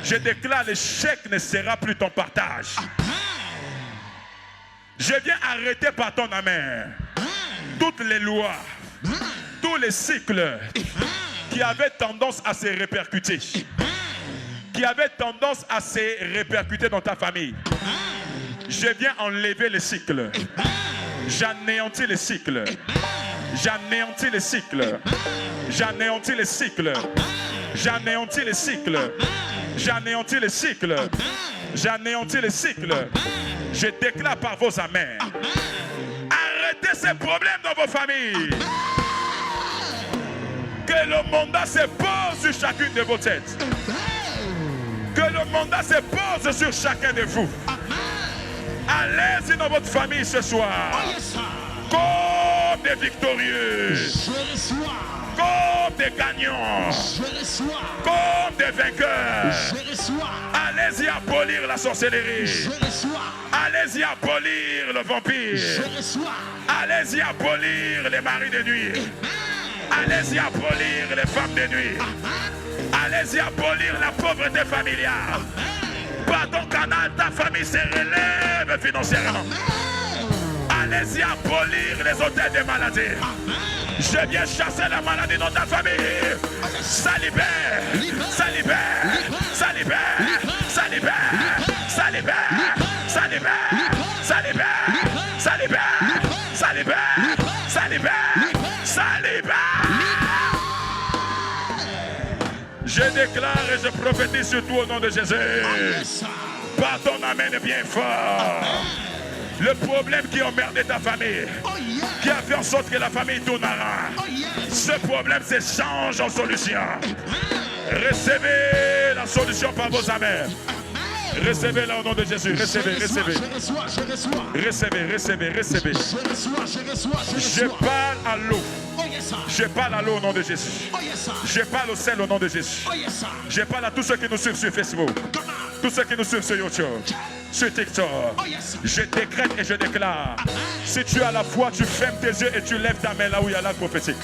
Je déclare l'échec ne sera plus ton partage. Je viens arrêter par ton amen toutes les lois, tous les cycles qui avaient tendance à se répercuter, qui avait tendance à se répercuter dans ta famille. Je viens enlever le cycle. J'anéantis le cycle. J'anéantis le cycle. J'anéantis le cycle. J'anéantis le cycle. J'anéantis le cycle. J'anéantis le cycle. Je déclare par vos amens. Arrêtez ces problèmes dans vos familles. Que le mandat se pose sur chacune de vos têtes. Que le mandat se pose sur chacun de vous. Allez-y dans votre famille ce soir. Comme des victorieux. Comme des gagnants. Comme des vainqueurs. Allez-y abolir la sorcellerie. Allez-y abolir le vampire. Allez-y abolir les maris de nuit. Allez-y abolir les femmes de nuit. Allez-y abolir la pauvreté familiale. Par ton canal, ta famille se relève financièrement. Allez-y abolir les hôtels de maladie. Je viens chasser la maladie dans ta famille. Ça libère. Ça libère. Ça libère. Ça libère. Ça libère. Ça libère. Ça libère. Ça libère. Ça libère. Ça libère. Ça libère. Je déclare et je prophétise sur toi au nom de Jésus. Par ton amène bien fort. Le problème qui emmerdait ta famille, qui a fait en sorte que la famille tourne à rang, ce problème s'échange en solution. Recevez la solution par vos amens. Recevez-la au nom de Jésus. Recevez, recevez. Recevez, recevez, recevez. Je parle à l'eau. Je parle à l'eau au nom de Jésus. Je parle au sel au nom de Jésus. Je parle à tous ceux qui nous suivent sur Facebook. Tous ceux qui nous suivent sur YouTube. Sur TikTok. Je décrète et je déclare. Si tu as la foi, tu fermes tes yeux et tu lèves ta main là où il y a la prophétique.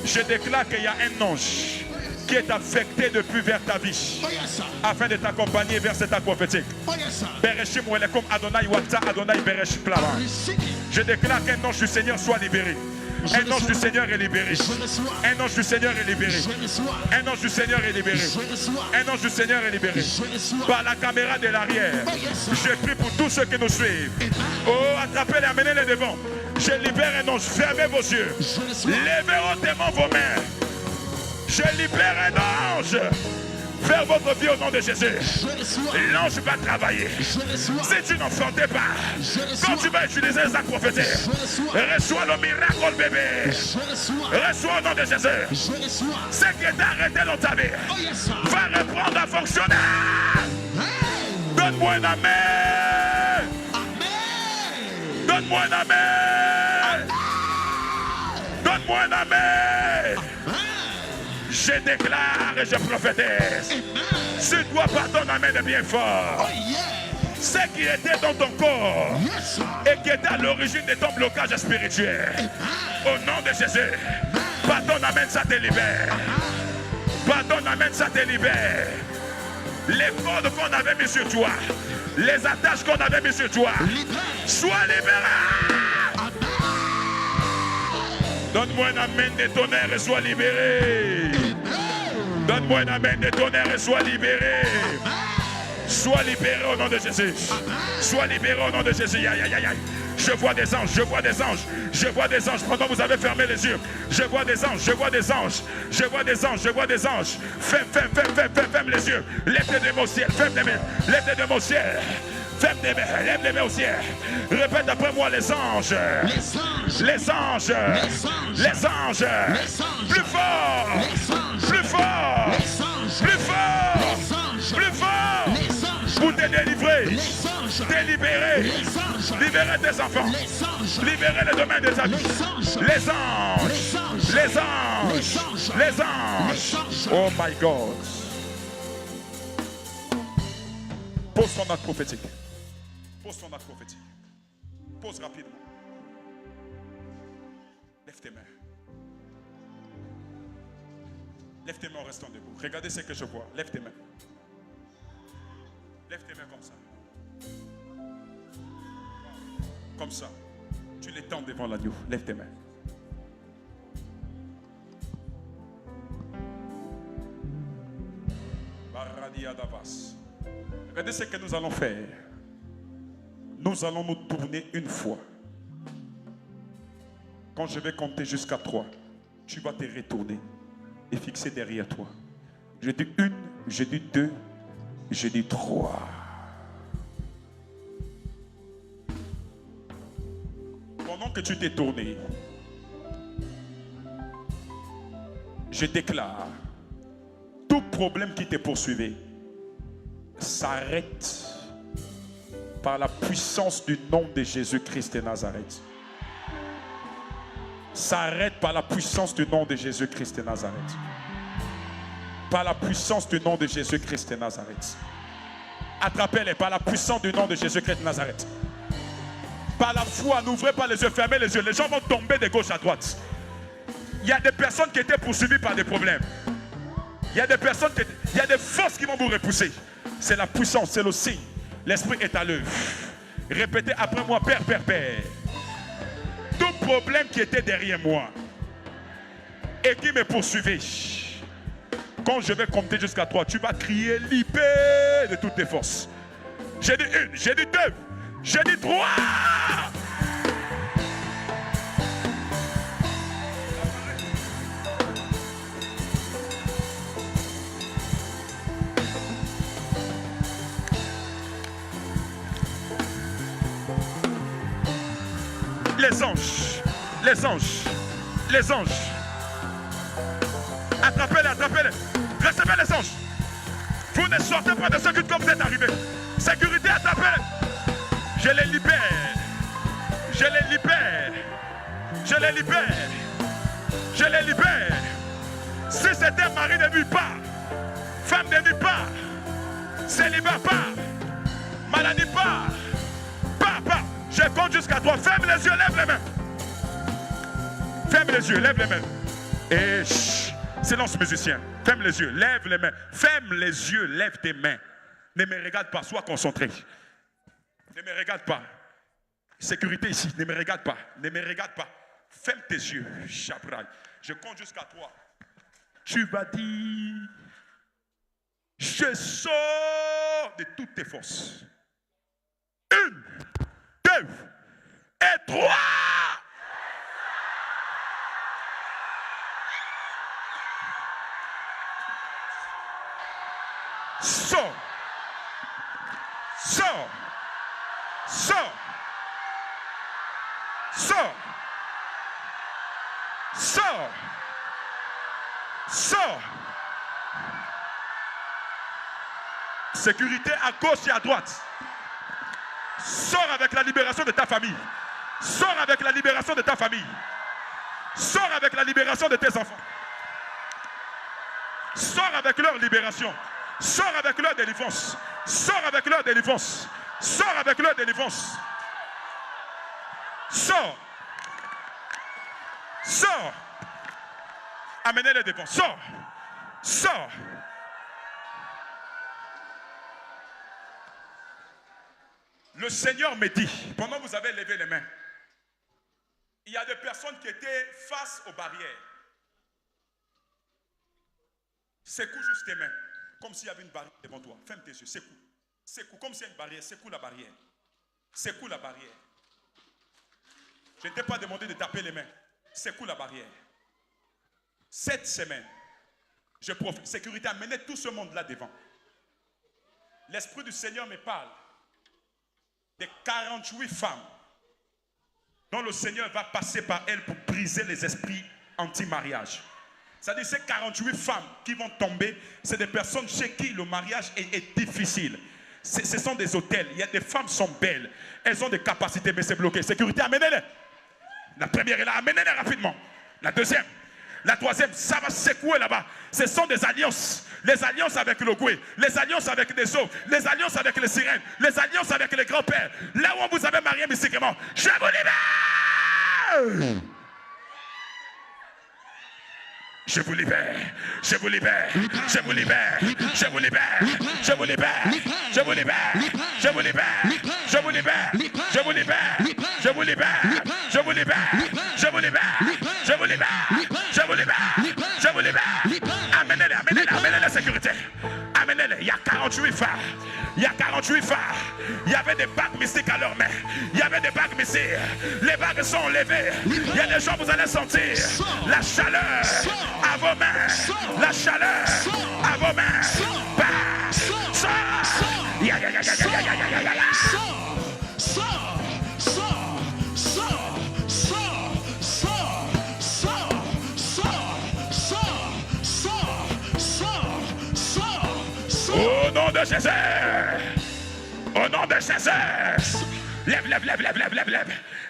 Je déclare qu'il y a un ange qui est affecté depuis vers ta vie afin de t'accompagner vers cet acte prophétique. Bereshim Welekom Adonai Wata Adonai Beresh Plava. Je déclare qu'un ange du Seigneur soit libéré. Un ange du Seigneur est libéré. Un ange du Seigneur est libéré. Un ange du Seigneur est libéré. Un ange du Seigneur est libéré. Par la caméra de l'arrière, je prie pour tous ceux qui nous suivent. Oh, attrapez-les, amenez-les devant. Je libère un ange. Fermez vos yeux. Levez hautement vos mains. Je libère un ange vers votre vie au nom de Jésus. L'ange va travailler. Si tu n'enfantais pas, quand tu vas utiliser les actes prophétiques, reçois le miracle bébé. Reçois au nom de Jésus. Ce qui est arrêté dans ta vie va reprendre à fonctionner. Donne-moi un amen. Donne-moi un amen. Donne-moi un amen. Je déclare et je prophétise. Sur toi, par ton amène de bien fort. Ce qui était dans ton corps et qui était à l'origine de ton blocage spirituel. Au nom de Jésus, par ton amène, ça te libère. Par ton amène, ça te libère. Les cordes qu'on avait mis sur toi, les attaches qu'on avait mis sur toi, sois libéré. Donne-moi un amen de tonnerre et sois libéré. Donne-moi un amen de tonnerre et sois libéré. Sois libéré au nom de Jésus. Sois libéré au nom de Jésus. Aïe, aïe, aïe, aïe. Je vois des anges, je vois des anges, je vois des anges. Pendant que vous avez fermé les yeux, je vois des anges, je vois des anges, je vois des anges, je vois des anges. Ferme les yeux. Lève tes mains au ciel, ferme les mains. Lève tes mains au ciel. Ferme les mains, lève les mains au ciel. Répète après moi les anges. Les anges. Les anges. Plus fort. Plus fort. Plus fort. Plus fort. Pour te délivrer. Te libérer. Libérer tes enfants. Libérer les domaines de ta vie. Les anges. Les anges. Les anges. Oh my God. Pose ton acte prophétique. Pose ton acte prophétique. Pose rapidement. Lève tes mains. Lève tes mains en restant debout. Regardez ce que je vois. Lève tes mains. Lève tes mains comme ça. Comme ça. Tu les tends devant l'agneau. Lève tes mains. Regardez ce que nous allons faire. Nous allons nous tourner une fois. Quand je vais compter jusqu'à 3, tu vas te retourner et fixer derrière toi. Je dis 1, je dis 2, je dis 3. Pendant que tu t'es tourné, je déclare, tout problème qui te poursuivait s'arrête par la puissance du nom de Jésus-Christ de Nazareth. S'arrête par la puissance du nom de Jésus-Christ de Nazareth. Par la puissance du nom de Jésus-Christ de Nazareth. Attrapez-les par la puissance du nom de Jésus-Christ de Nazareth. Par la foi, n'ouvrez pas les yeux, fermez les yeux. Les gens vont tomber de gauche à droite. Il y a des personnes qui étaient poursuivies par des problèmes. Il y a des personnes, il y a des forces qui vont vous repousser. C'est la puissance, c'est le signe. L'esprit est à l'œuvre. Répétez après moi, Père, Père, Père. Tout problème qui était derrière moi et qui me poursuivait, quand je vais compter jusqu'à 3, tu vas crier libéré de toutes tes forces. J'ai dit 1, j'ai dit 2, j'ai dit 3. Les anges, les anges, les anges. Attrapez-les, attrapez-les. Recevez les anges. Vous ne sortez pas de ce culte comme vous êtes arrivés. Sécurité, attrapez-les. Je les libère. Je les libère. Je les libère. Je les libère. Si c'était mari de nuit part, femme de nuit part, célibat part, maladie part, part. Je compte jusqu'à 3. Ferme les yeux, lève les mains. Ferme les yeux, lève les mains. Et silence musicien. Ferme les yeux, lève les mains. Ferme les yeux, lève tes mains. Ne me regarde pas, sois concentré. Ne me regarde pas. Sécurité ici, ne me regarde pas. Ne me regarde pas. Ferme tes yeux. Chabraille. Je compte jusqu'à 3. Tu vas dire, je sors de toutes tes forces. 1, 2 et 3. Sors. Sors. Sors. Sors. Sors. Sors. Sécurité à gauche et à droite. Sors avec la libération de ta famille. Sors avec la libération de ta famille. Sors avec la libération de tes enfants. Sors avec leur libération. Sors avec leur délivrance. Sors avec leur délivrance. Sors avec leur délivrance. Sors. Sors. Amenez-les devant. Sors. Sors. Le Seigneur me dit, pendant que vous avez levé les mains, il y a des personnes qui étaient face aux barrières. Secoue juste tes mains, comme s'il y avait une barrière devant toi. Ferme tes yeux, secoue. Secoue, comme s'il y a une barrière, secoue la barrière. Secoue la barrière. Je ne t'ai pas demandé de taper les mains. Secoue la barrière. Cette semaine, je profite. Sécurité, amenez tout ce monde-là devant. L'Esprit du Seigneur me parle de 48 femmes dont le Seigneur va passer par elles pour briser les esprits anti-mariage. C'est-à-dire ces 48 femmes qui vont tomber, c'est des personnes chez qui le mariage est difficile. Ce sont des hôtels. Il y a des femmes qui sont belles. Elles ont des capacités, mais c'est bloqué. Sécurité, amenez-les. La première est là, amenez-les rapidement. La deuxième, la troisième, ça va secouer là-bas. Ce sont des alliances. Les alliances avec le Goué, les alliances avec les eaux, les alliances avec les sirènes, les alliances avec les grands-pères. Là où on vous avez marié mystiquement, je vous libère. Je vous libère, je vous libère, je vous libère, je vous libère, je vous libère, je vous libère, je vous libère, je vous libère, je vous libère, je vous libère, je vous libère, je vous libère, je vous libère, je vous libère, je vous libère. Amenez-les, amenez-les, amenez la sécurité. Amenez Amenez-les. Il y a 48 phares. Il y a 48 phares. Il y avait des bagues mystiques à leurs mains. Il y avait des bagues mystiques. Les bagues sont levées. Il y a des gens, vous allez sentir la chaleur à vos mains. La chaleur à vos mains. Au nom de Jésus. Au nom de Jésus. Lève.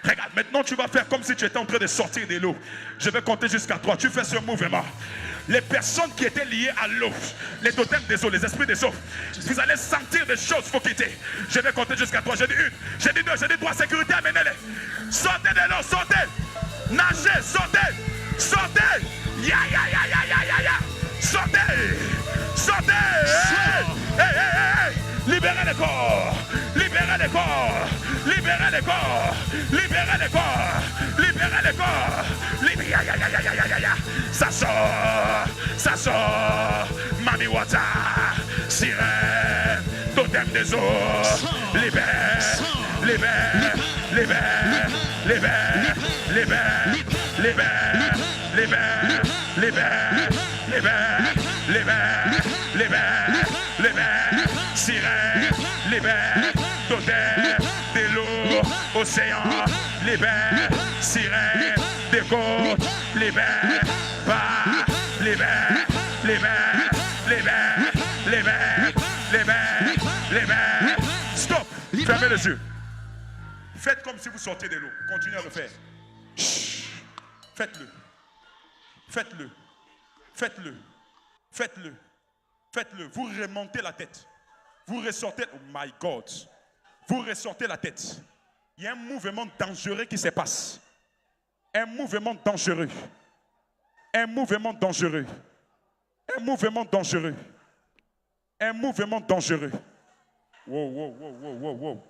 Regarde, maintenant tu vas faire comme si tu étais en train de sortir de l'eau. Je vais compter jusqu'à 3. Tu fais ce mouvement. Les personnes qui étaient liées à l'eau, les totems des eaux, les esprits des eaux, vous allez sentir des choses, il faut quitter. Je vais compter jusqu'à 3. J'ai dit 1, j'ai dit 2, j'ai dit 3. Sécurité, amenez-les. Sortez de l'eau, sortez. Nagez, sortez. Sortez. Ya. Sortez. Sortez. Hey. Libérez les corps. Libérez les corps. Libérez les corps. Libérez les corps. Libérez les corps. Ça sort. Mami Wata. Sirène. Totem des eaux. Libère. Sirène, libère, totem de l'eau, océan, libère, sirène, des côtes, libère, pas, libère. Stop, fermez les yeux. Faites comme si vous sortez de l'eau. Continuez à le faire. Chut. Faites-le. Vous remontez la tête. Vous ressortez. Oh my God. Vous ressortez la tête. Il y a un mouvement dangereux qui se passe. Un mouvement dangereux. Wow.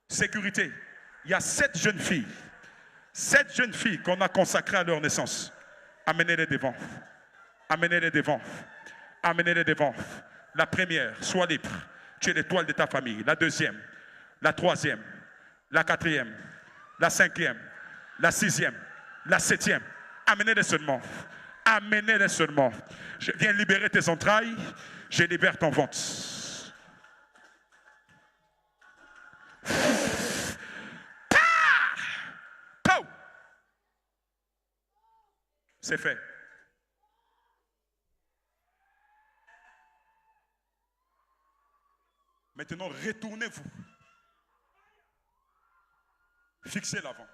Sécurité. Il y a 7 jeunes filles. 7 jeunes filles qu'on a consacrées à leur naissance. Amenez-les devant. La première, sois libre. Tu es l'étoile de ta famille. La deuxième, la troisième, la quatrième, la cinquième, la sixième, la septième. Amenez-les seulement. Je viens libérer tes entrailles. Je libère ton ventre. C'est fait. Maintenant, retournez-vous. Fixez l'avant.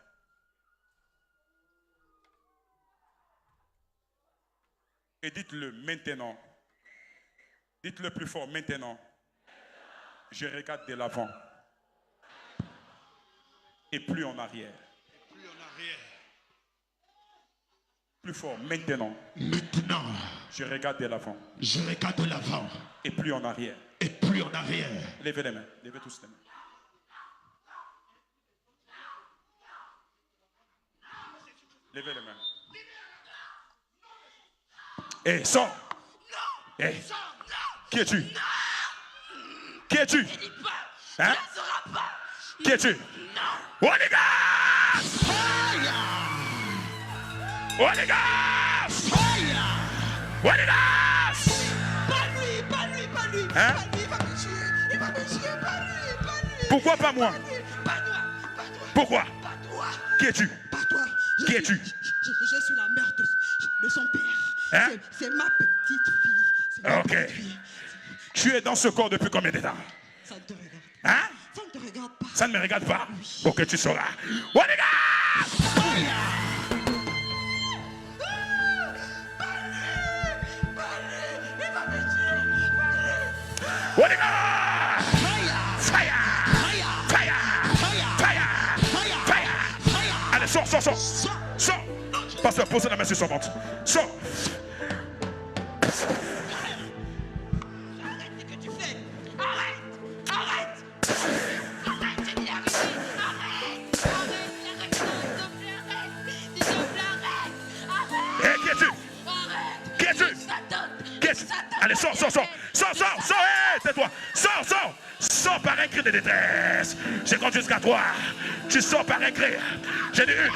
Et dites-le maintenant. Dites-le plus fort maintenant. Je regarde de l'avant. Et plus en arrière. Plus fort, maintenant. Je regarde de l'avant. Et plus en arrière. Levez les mains. Levez tous les mains. Levez les mains. Hé, sors. Hé. Qui es-tu? Qui es-tu? Hein? Qui es-tu? Holy Ghost! Holy Ghost! Holy Ghost! Pas lui. Hein? Il va me tuer, pas lui. Pourquoi pas moi? Pas toi. Pourquoi? Pas toi. Qui es-tu? Pas toi. Qui es-tu? Je suis la mère de son père. Hein? C'est ma petite fille. C'est ma Ok. petite fille. Tu es dans ce corps depuis combien de temps? Ça ne te regarde pas. Hein? Ça ne te regarde pas. Ça ne me regarde pas. Oui. Ok, tu sauras. Holy Ghost! Il va me tuer. Holy Ghost! Fire! Allez, sors. Pasteur, posez la main sur son ventre. Sors. Arrête ce que tu fais. Arrête. Arrête, il est arrivé. Arrête, Qui es-tu? arrête. Qui es-tu? Satan. Qui es-tu? Satan. Allez, sors, sors, sors. Sors, sors, sors. Hey, tais-toi. Sors, sors. Sors par un cri de détresse. Je compte jusqu'à toi. Tu sors par un cri. J'ai dit une.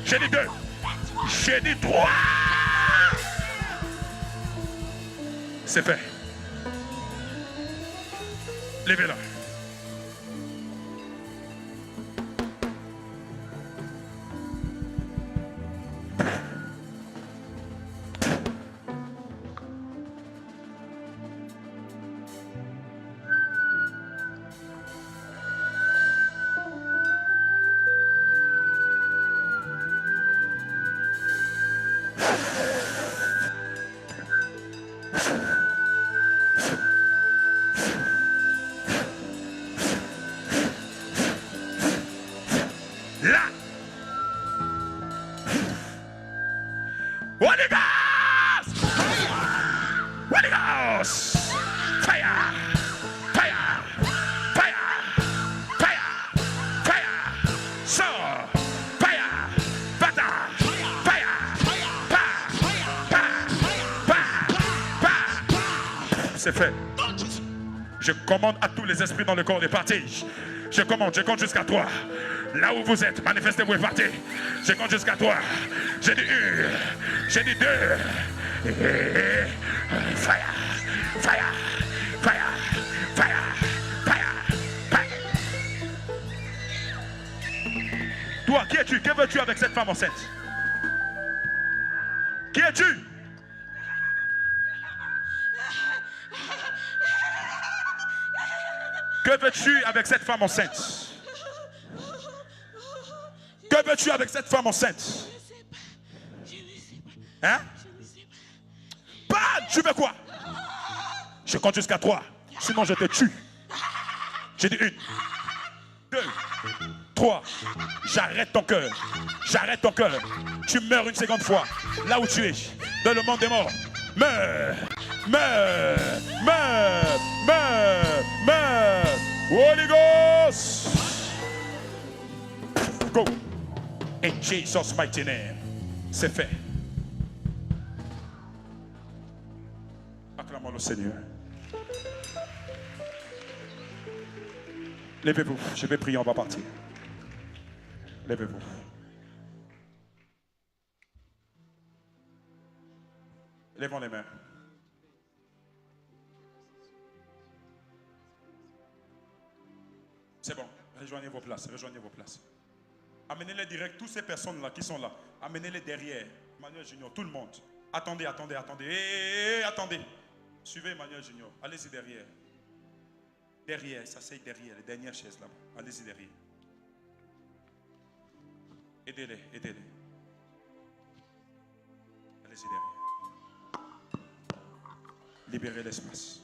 J'ai dit deux. J'ai dit trois. C'est fait. Levez-la. Là. Holy Ghost! Holy Ghost! Fire! Fire! Fire! Fire! Fire! Sort! Fire! Bata! Fire! C'est fait. Je commande à tous les esprits dans le corps des parties. Je commande, je compte jusqu'à toi. Là où vous êtes, manifestez-vous et partez. Je compte jusqu'à toi. J'ai dit une, j'ai dit deux. Et fire, fire, fire, fire, fire, fire. Toi, qui es-tu? Que veux-tu avec cette femme enceinte? Qui es-tu? Que veux-tu avec cette femme enceinte? Que veux-tu avec cette femme enceinte? Hein? Pas, tu veux quoi? Je compte jusqu'à 3. Sinon je te tue. J'ai dit 1, 2, 3. J'arrête ton cœur. J'arrête ton cœur. Tu meurs une seconde fois. Là où tu es. Dans le monde des morts. Meurs. Meurs. Meurs. Meurs. Meurs. Holy Ghost. Go. In Jesus' mighty name. C'est fait. Acclamons le Seigneur. Levez-vous. Je vais prier, on va partir. Levez-vous. Levons les mains. C'est bon. Rejoignez vos places. Rejoignez vos places. Amenez-les direct. Toutes ces personnes-là qui sont là, amenez-les derrière. Emmanuel Junior, tout le monde. Attendez, attendez, attendez. Attendez. Suivez Emmanuel Junior. Allez-y derrière. Derrière, ça c'est derrière, les dernières chaises là-bas. Allez-y derrière. Aidez-les, aidez-les. Allez-y derrière. Libérez l'espace.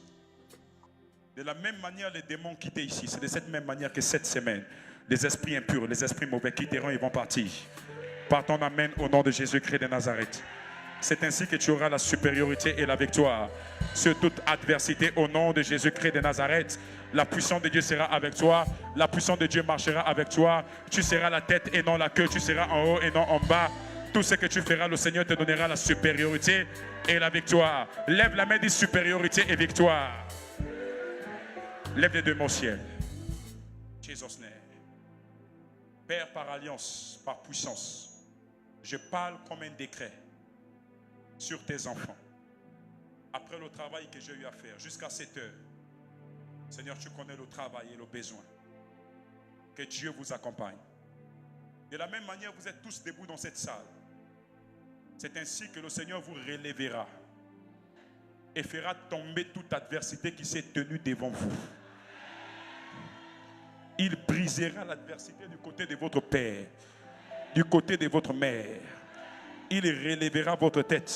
De la même manière, les démons quittés ici, c'est de cette même manière que cette semaine, les esprits impurs, les esprits mauvais quitteront et vont partir. Par ton amène au nom de Jésus-Christ de Nazareth. C'est ainsi que tu auras la supériorité et la victoire sur toute adversité au nom de Jésus-Christ de Nazareth. La puissance de Dieu sera avec toi. La puissance de Dieu marchera avec toi. Tu seras la tête et non la queue. Tu seras en haut et non en bas. Tout ce que tu feras, le Seigneur te donnera la supériorité et la victoire. Lève la main, dis supériorité et victoire. Lève les deux mains au ciel. Jesus name. Père, par alliance, par puissance, je parle comme un décret sur tes enfants. Après le travail que j'ai eu à faire, jusqu'à 7 heures, Seigneur, tu connais le travail et le besoin. Que Dieu vous accompagne. De la même manière, vous êtes tous debout dans cette salle. C'est ainsi que le Seigneur vous relèvera et fera tomber toute adversité qui s'est tenue devant vous. Il brisera l'adversité du côté de votre père, du côté de votre mère. Il relèvera votre tête.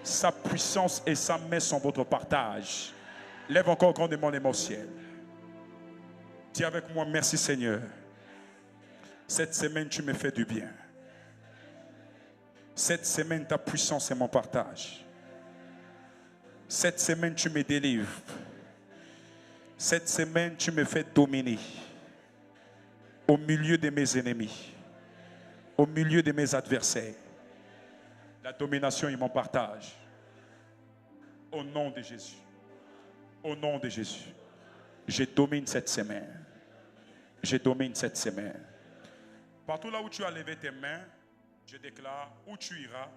Sa puissance et sa main sont votre partage. Lève encore grandement les mains au ciel. Dis avec moi, merci Seigneur. Cette semaine, tu me fais du bien. Cette semaine, ta puissance est mon partage. Cette semaine, tu me délivres. Cette semaine, tu me fais dominer au milieu de mes ennemis, au milieu de mes adversaires. La domination est mon partage. Au nom de Jésus. Au nom de Jésus. Je domine cette semaine. Je domine cette semaine. Partout là où tu as levé tes mains, je déclare, où tu iras,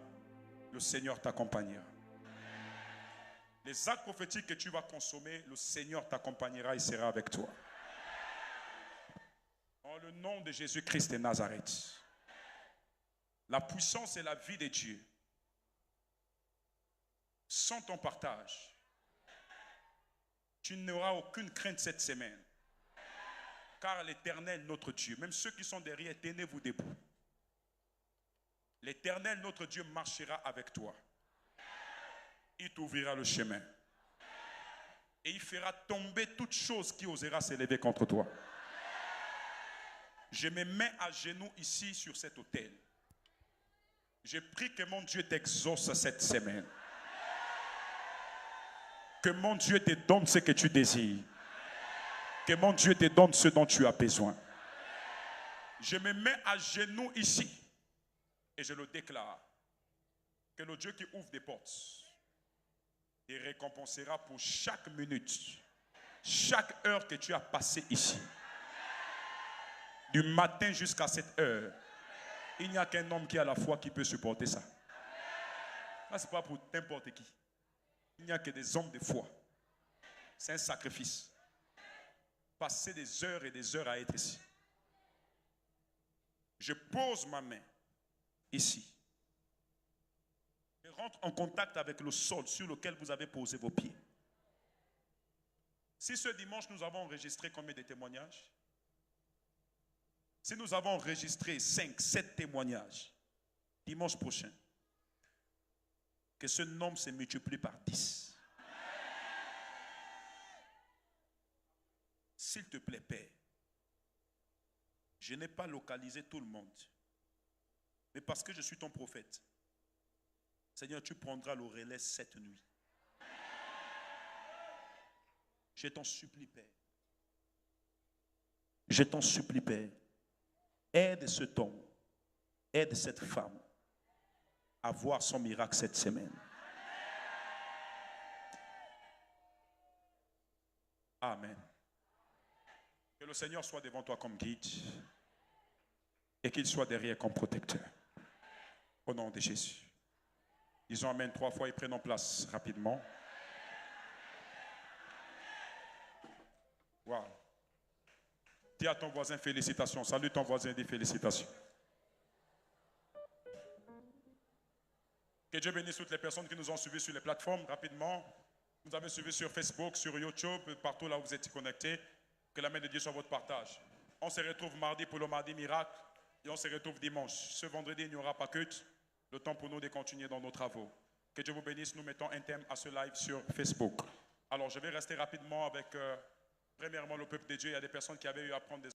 le Seigneur t'accompagnera. Les actes prophétiques que tu vas consommer, le Seigneur t'accompagnera et sera avec toi. En le nom de Jésus-Christ de Nazareth, la puissance et la vie de Dieu, sans ton partage, tu n'auras aucune crainte cette semaine. Car l'Éternel, notre Dieu, même ceux qui sont derrière, tenez-vous debout. L'Éternel, notre Dieu, marchera avec toi. Il t'ouvrira le chemin. Et il fera tomber toute chose qui osera s'élever contre toi. Je me mets à genoux ici sur cet autel. Je prie que mon Dieu t'exauce cette semaine. Que mon Dieu te donne ce que tu désires. Que mon Dieu te donne ce dont tu as besoin. Je me mets à genoux ici et je le déclare. Que le Dieu qui ouvre des portes te récompensera pour chaque minute, chaque heure que tu as passée ici. Du matin jusqu'à cette heure. Il n'y a qu'un homme qui a la foi qui peut supporter ça. Ça, ce n'est pas pour n'importe qui. Il n'y a que des hommes de foi. C'est un sacrifice. Passer des heures et des heures à être ici. Je pose ma main ici. Je rentre en contact avec le sol sur lequel vous avez posé vos pieds. Si ce dimanche nous avons enregistré combien de témoignages? Si nous avons enregistré 5, 7 témoignages, dimanche prochain, que ce nombre se multiplie par 10. S'il te plaît, Père, je n'ai pas localisé tout le monde, mais parce que je suis ton prophète, Seigneur, tu prendras le relais cette nuit. Je t'en supplie, Père. Je t'en supplie, Père. Aide cet homme, aide cette femme à voir son miracle cette semaine. Amen. Que le Seigneur soit devant toi comme guide et qu'il soit derrière comme protecteur. Au nom de Jésus. Disons Amen 3 fois et prenons place rapidement. Wow. Dis à ton voisin félicitations. Salut ton voisin, dis félicitations. Que Dieu bénisse toutes les personnes qui nous ont suivis sur les plateformes rapidement. Vous avez suivi sur Facebook, sur YouTube, partout là où vous êtes connectés. Que la main de Dieu soit votre partage. On se retrouve mardi pour le mardi miracle et on se retrouve dimanche. Ce vendredi, il n'y aura pas que le temps pour nous de continuer dans nos travaux. Que Dieu vous bénisse. Nous mettons un thème à ce live sur Facebook. Alors, je vais rester rapidement avec, premièrement, le peuple de Dieu. Il y a des personnes qui avaient eu à prendre des